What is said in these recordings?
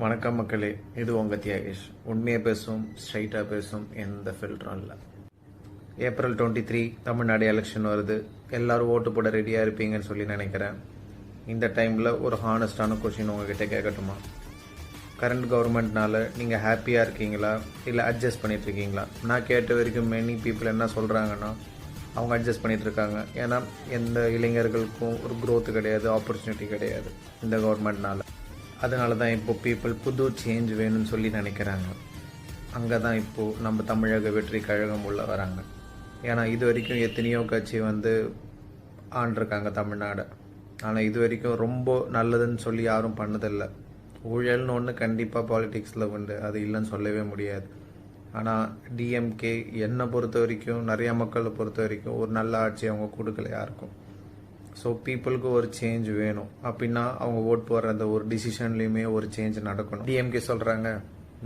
வணக்கம் மக்களே, இது உங்கள் தியாகேஷ். உண்மையை பேசும், ஸ்ட்ரைட்டாக பேசும், எந்த ஃபில்டரும் இல்லை. ஏப்ரல் 23 தமிழ்நாடு எலெக்ஷன் வருது. எல்லோரும் ஓட்டு போட ரெடியாக இருப்பீங்கன்னு சொல்லி நினைக்கிறேன். இந்த டைமில் ஒரு ஹானஸ்டான கொஷின் உங்ககிட்ட கேட்கட்டுமா? கரண்ட் கவர்மெண்ட்னால நீங்கள் ஹாப்பியாக இருக்கீங்களா, இல்லை அட்ஜஸ்ட் பண்ணிகிட்ருக்கீங்களா? நான் கேட்ட வரைக்கும் மெனி பீப்புள் என்ன சொல்கிறாங்கன்னா, அவங்க அட்ஜஸ்ட் பண்ணிகிட்ருக்காங்க. ஏன்னா எந்த இளைஞர்களுக்கும் ஒரு க்ரோத்து கிடையாது, ஆப்பர்ச்சுனிட்டி கிடையாது இந்த கவர்மெண்ட்னால். அதனால தான் இப்போது பீப்புள் புது சேஞ்ச் வேணும்னு சொல்லி நினைக்கிறாங்க. அங்கே தான் இப்போது நம்ம தமிழக வெற்றி கழகம் உள்ள வராங்க. ஏன்னா இது வரைக்கும் எத்தனையோ கட்சி ஆண்டிருக்காங்க தமிழ்நாடு. ஆனால் இது வரைக்கும் ரொம்ப நல்லதுன்னு சொல்லி யாரும் பண்ணதில்லை. ஊழல்னு ஒன்று கண்டிப்பாக பாலிடிக்ஸில் உண்டு, அது இல்லைன்னு சொல்லவே முடியாது. ஆனால் டிஎம்கே என்னை பொறுத்த வரைக்கும், நிறையா மக்களை பொறுத்த வரைக்கும் ஒரு நல்ல ஆட்சி அவங்க கொடுக்கல யாருக்கும். ஸோ பீப்புளுக்கு ஒரு சேஞ்ச் வேணும். அப்படின்னா அவங்க ஓட் போடுற அந்த ஒரு டிசிஷன்லேயுமே ஒரு சேஞ்ச் நடக்கணும். டிஎம்கே சொல்கிறாங்க,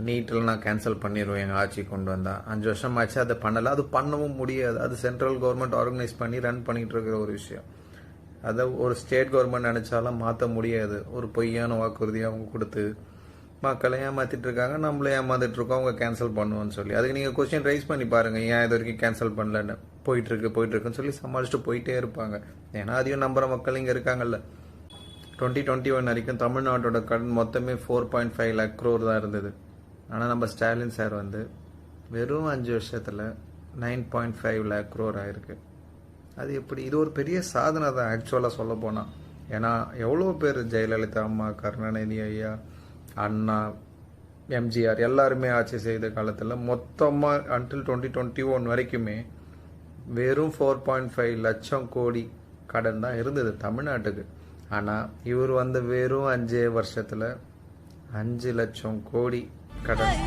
நீட்டில் நான் கேன்சல் பண்ணிடுவேன் எங்கள் ஆட்சி கொண்டு வந்தால். 5 வருஷம் ஆச்சு, அதை பண்ணலை. அது பண்ணவும் முடியாது. அது சென்ட்ரல் கவர்மெண்ட் ஆர்கனைஸ் பண்ணி ரன் பண்ணிகிட்டு இருக்கிற ஒரு விஷயம். அதை ஒரு ஸ்டேட் கவர்மெண்ட் நினச்சாலும் மாற்ற முடியாது. ஒரு பொய்யான வாக்குறுதியை அவங்க கொடுத்து மக்களை ஏமாற்றிட்டு இருக்காங்க, நம்மளே ஏமாந்துட்டு இருக்கோம். அவங்க கேன்சல் பண்ணுவோன்னு சொல்லி அதுக்கு நீங்கள் கொஸ்டின் ரைஸ் பண்ணி பாருங்கள், ஏன் இது வரைக்கும் கேன்சல் பண்ணலன்னு. போயிட்டுருக்குன்னு சொல்லி சமாளிச்சுட்டு போயிட்டே இருப்பாங்க. ஏன்னா அதையும் நம்புகிற மக்கள் இங்கே இருக்காங்கல்ல. 2021 வரைக்கும் தமிழ்நாட்டோட கடன் மொத்தமே 4.5 lakh crore தான் இருந்தது. ஆனால் நம்ம ஸ்டாலின் சார் வெறும் 5 வருஷத்தில் 9.5 lakh crore ஆயிருக்கு. அது எப்படி? இது ஒரு பெரிய சாதனை தான் ஆக்சுவலாக சொல்ல போனால். ஏன்னா எவ்வளோ பேர், ஜெயலலிதா அம்மா, கருணாநிதி ஐயா, அண்ணா, எம்ஜிஆர் எல்லாருமே ஆட்சி செய்த காலத்தில் மொத்தமாக அன்டில் 2021 வரைக்குமே வெறும் 4.5 லட்சம் கோடி கடன் தான் இருந்தது தமிழ்நாட்டுக்கு. ஆனால் இவர் வெறும் 5 வருஷத்தில் 5 லட்சம் கோடி கடன்.